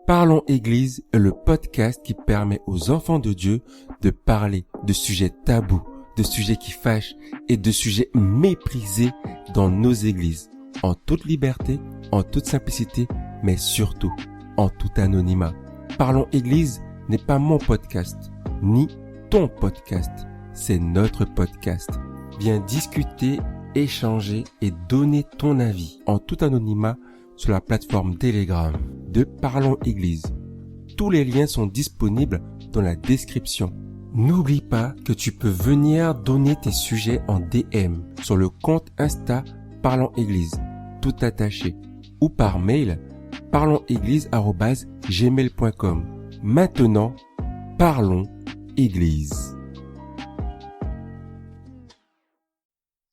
Parlons Église est le podcast qui permet aux enfants de Dieu de parler de sujets tabous, de sujets qui fâchent et de sujets méprisés dans nos églises, en toute liberté, en toute simplicité, mais surtout en tout anonymat. Parlons Église n'est pas mon podcast, ni ton podcast, c'est notre podcast. Viens discuter, échanger et donner ton avis en tout anonymat sur la plateforme Telegram de Parlons Église. Tous les liens sont disponibles dans la description. N'oublie pas que tu peux venir donner tes sujets en DM sur le compte Insta Parlons Église, tout attaché, ou par mail parlonséglise@gmail.com. Maintenant, Parlons Église.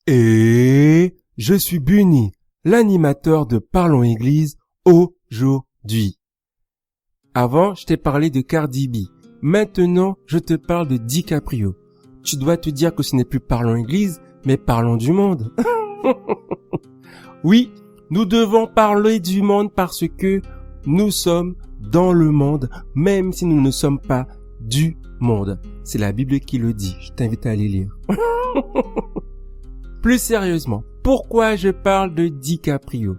Et je suis Bunny, l'animateur de Parlons Église aujourd'hui. Avant, je t'ai parlé de Cardi B. Maintenant, je te parle de DiCaprio. Tu dois te dire que ce n'est plus Parlons Église, mais Parlons du monde. Oui, nous devons parler du monde parce que nous sommes dans le monde, même si nous ne sommes pas du monde. C'est la Bible qui le dit. Je t'invite à aller lire. Plus sérieusement, pourquoi je parle de DiCaprio?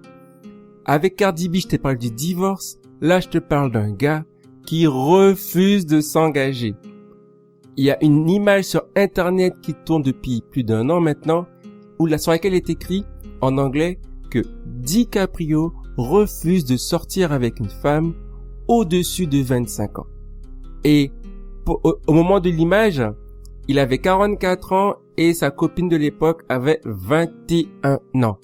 Avec Cardi B, je te parle du divorce. Là, je te parle d'un gars qui refuse de s'engager. Il y a une image sur Internet qui tourne depuis plus d'1 an maintenant, sur laquelle est écrit en anglais que DiCaprio refuse de sortir avec une femme au-dessus de 25 ans. Et au moment de l'image, il avait 44 ans et sa copine de l'époque avait 21 ans.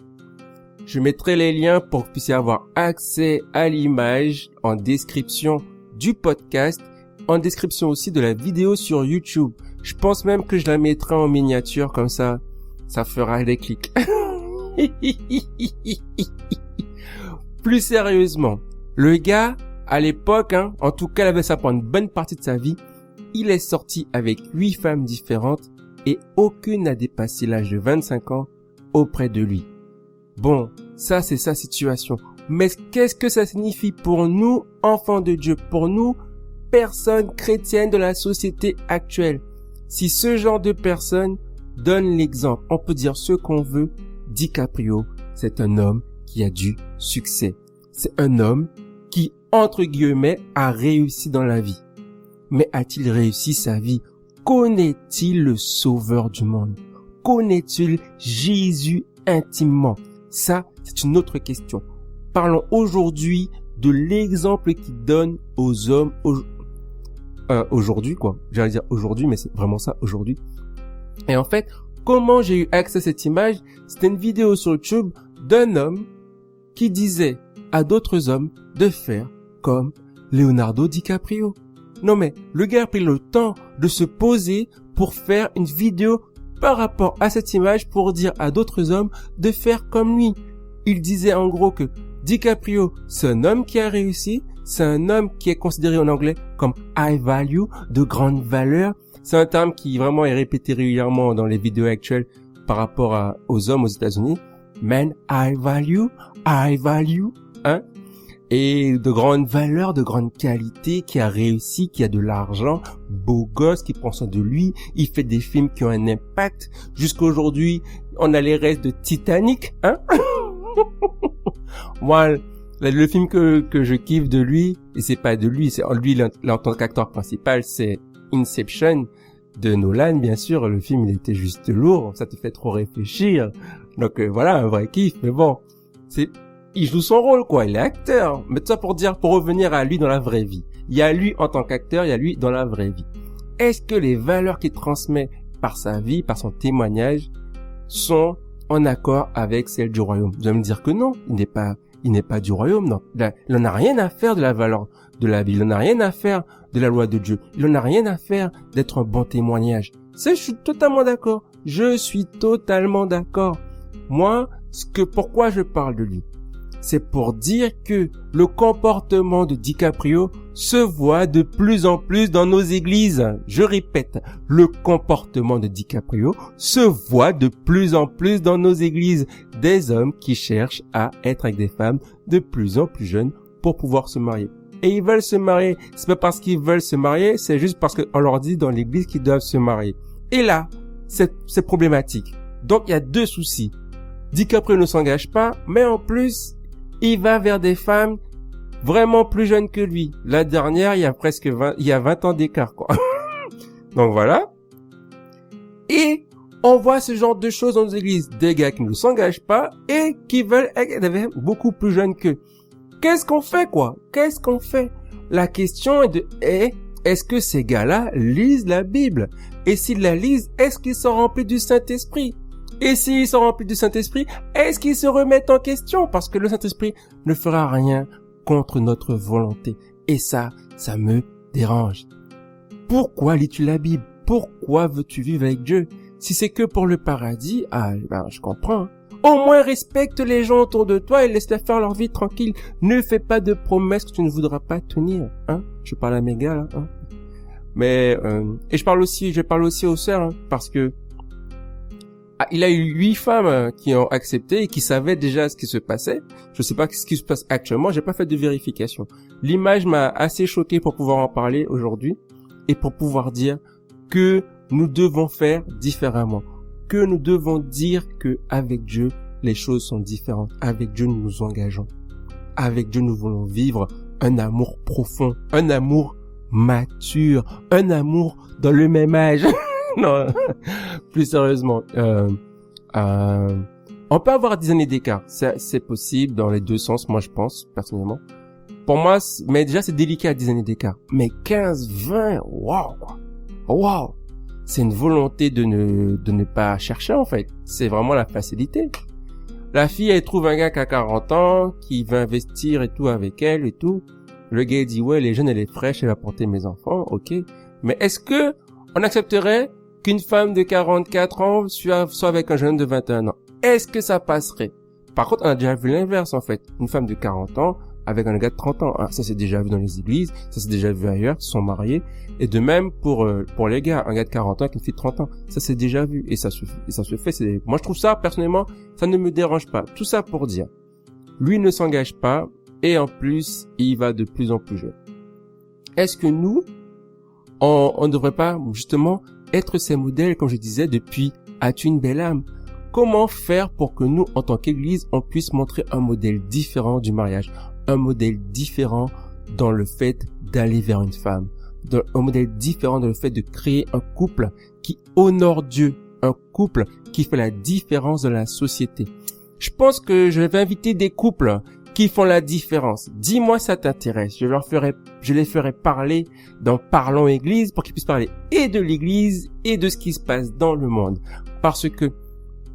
Je mettrai les liens pour que vous puissiez avoir accès à l'image en description du podcast, en description aussi de la vidéo sur YouTube. Je pense même que je la mettrai en miniature, comme ça fera des clics. Plus sérieusement, le gars, à l'époque, en tout cas, il avait ça pendant une bonne partie de sa vie, il est sorti avec 8 femmes différentes et aucune n'a dépassé l'âge de 25 ans auprès de lui. Bon, ça c'est sa situation. Mais qu'est-ce que ça signifie pour nous, enfants de Dieu, pour nous, personnes chrétiennes de la société actuelle? Si ce genre de personnes donne l'exemple, on peut dire ce qu'on veut, DiCaprio, c'est un homme qui a du succès. C'est un homme qui, entre guillemets, a réussi dans la vie. Mais a-t-il réussi sa vie? Connaît-il le sauveur du monde? Connaît-il Jésus intimement? Ça, c'est une autre question. Parlons aujourd'hui de l'exemple qu'il donne aux hommes aujourd'hui, quoi. J'allais dire aujourd'hui, mais c'est vraiment ça, aujourd'hui. Et en fait, comment j'ai eu accès à cette image? C'était une vidéo sur YouTube d'un homme qui disait à d'autres hommes de faire comme Leonardo DiCaprio. Non mais, le gars a pris le temps de se poser pour faire une vidéo par rapport à cette image pour dire à d'autres hommes de faire comme lui. Il disait en gros que DiCaprio, c'est un homme qui a réussi, c'est un homme qui est considéré en anglais comme high value, de grande valeur. C'est un terme qui vraiment est répété régulièrement dans les vidéos actuelles par rapport aux hommes aux États-Unis. Man, high value, et de grande valeur, de grande qualité, qui a réussi, qui a de l'argent, beau gosse, qui prend soin de lui, il fait des films qui ont un impact. Jusqu'à aujourd'hui, on a les restes de Titanic, Voilà, le film que je kiffe de lui, et c'est pas de lui, c'est lui en tant qu'acteur principal, c'est Inception de Nolan, bien sûr. Le film, il était juste lourd, ça te fait trop réfléchir. Donc voilà, un vrai kiff, mais bon, il joue son rôle, quoi. Il est acteur. Mais tout ça pour revenir à lui dans la vraie vie. Il y a lui en tant qu'acteur, il y a lui dans la vraie vie. Est-ce que les valeurs qu'il transmet par sa vie, par son témoignage, sont en accord avec celles du royaume? Vous allez me dire que non. Il n'est pas du royaume, non. Il n'en a rien à faire de la valeur de la vie. Il n'en a rien à faire de la loi de Dieu. Il n'en a rien à faire d'être un bon témoignage. Ça, je suis totalement d'accord. Moi, pourquoi je parle de lui? C'est pour dire que le comportement de DiCaprio se voit de plus en plus dans nos églises. Je répète, le comportement de DiCaprio se voit de plus en plus dans nos églises. Des hommes qui cherchent à être avec des femmes de plus en plus jeunes pour pouvoir se marier. et ils veulent se marier. C'est pas parce qu'ils veulent se marier, c'est juste parce qu'on leur dit dans l'église qu'ils doivent se marier. Et là, c'est problématique. Donc, il y a deux soucis. DiCaprio ne s'engage pas, mais en plus, il va vers des femmes vraiment plus jeunes que lui. La dernière, il y a 20 ans d'écart, quoi. Donc voilà. Et on voit ce genre de choses dans nos églises. Des gars qui ne s'engagent pas et qui veulent être beaucoup plus jeunes qu'eux. Qu'est-ce qu'on fait, quoi? Qu'est-ce qu'on fait? La question est-ce que ces gars-là lisent la Bible? Et s'ils la lisent, est-ce qu'ils sont remplis du Saint-Esprit? Et s'ils sont remplis du Saint-Esprit, est-ce qu'ils se remettent en question? Parce que le Saint-Esprit ne fera rien contre notre volonté. Et ça me dérange. Pourquoi lis-tu la Bible? Pourquoi veux-tu vivre avec Dieu? Si c'est que pour le paradis, je comprends. Au moins respecte les gens autour de toi et laisse-les faire leur vie tranquille. Ne fais pas de promesses que tu ne voudras pas tenir, hein? Je parle à mes gars, là, hein? Mais, et je parle aussi aux sœurs, hein, parce que, il a eu 8 femmes qui ont accepté et qui savaient déjà ce qui se passait. Je sais pas ce qui se passe actuellement, j'ai pas fait de vérification. L'image m'a assez choqué pour pouvoir en parler aujourd'hui et pour pouvoir dire que nous devons faire différemment. Que nous devons dire que avec Dieu, les choses sont différentes. Avec Dieu, nous nous engageons. Avec Dieu, nous voulons vivre un amour profond, un amour mature, un amour dans le même âge. Non, plus sérieusement, on peut avoir 10 années d'écart. C'est possible dans les deux sens, moi je pense, personnellement. Pour moi, mais déjà c'est délicat 10 années d'écart. Mais 15, 20, waouh. C'est une volonté de ne pas chercher, en fait. C'est vraiment la facilité. La fille, elle trouve un gars qui a 40 ans, qui veut investir et tout avec elle et tout. Le gars, il dit, ouais, elle est jeune, elle est fraîche, elle va porter mes enfants, ok. Mais est-ce que on accepterait qu'une femme de 44 ans soit avec un jeune de 21 ans? Est-ce que ça passerait? Par contre, on a déjà vu l'inverse, en fait. Une femme de 40 ans avec un gars de 30 ans. Ça s'est déjà vu dans les églises, ça s'est déjà vu ailleurs, ils sont mariés. Et de même pour les gars, un gars de 40 ans avec une fille de 30 ans. Ça s'est déjà vu et ça se fait. Moi, je trouve ça, personnellement, ça ne me dérange pas. Tout ça pour dire, lui ne s'engage pas et en plus, il va de plus en plus jeune. Est-ce que nous, on ne devrait pas, justement, être ces modèles, comme je disais, depuis As-tu une belle âme? Comment faire pour que nous, en tant qu'église, on puisse montrer un modèle différent du mariage, un modèle différent dans le fait d'aller vers une femme, un modèle différent dans le fait de créer un couple qui honore Dieu, un couple qui fait la différence dans la société. Je pense que je vais inviter des couples qui font la différence. Dis-moi ça t'intéresse. Je les ferai parler dans Parlons Église pour qu'ils puissent parler et de l'Église et de ce qui se passe dans le monde. Parce que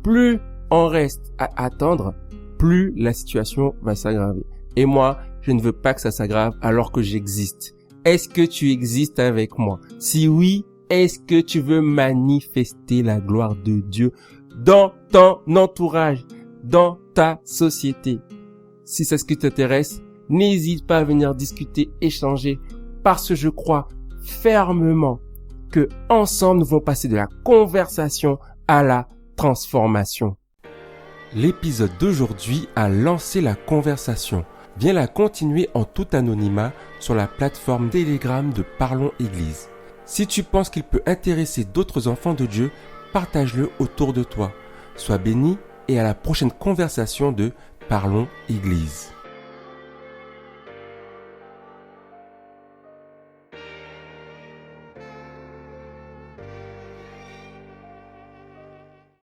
plus on reste à attendre, plus la situation va s'aggraver. Et moi, je ne veux pas que ça s'aggrave alors que j'existe. Est-ce que tu existes avec moi? Si oui, est-ce que tu veux manifester la gloire de Dieu dans ton entourage, dans ta société? Si c'est ce qui t'intéresse, n'hésite pas à venir discuter, échanger, parce que je crois fermement que ensemble nous allons passer de la conversation à la transformation. L'épisode d'aujourd'hui a lancé la conversation. Viens la continuer en tout anonymat sur la plateforme Telegram de Parlons Église. Si tu penses qu'il peut intéresser d'autres enfants de Dieu, partage-le autour de toi. Sois béni et à la prochaine conversation de Parlons Église.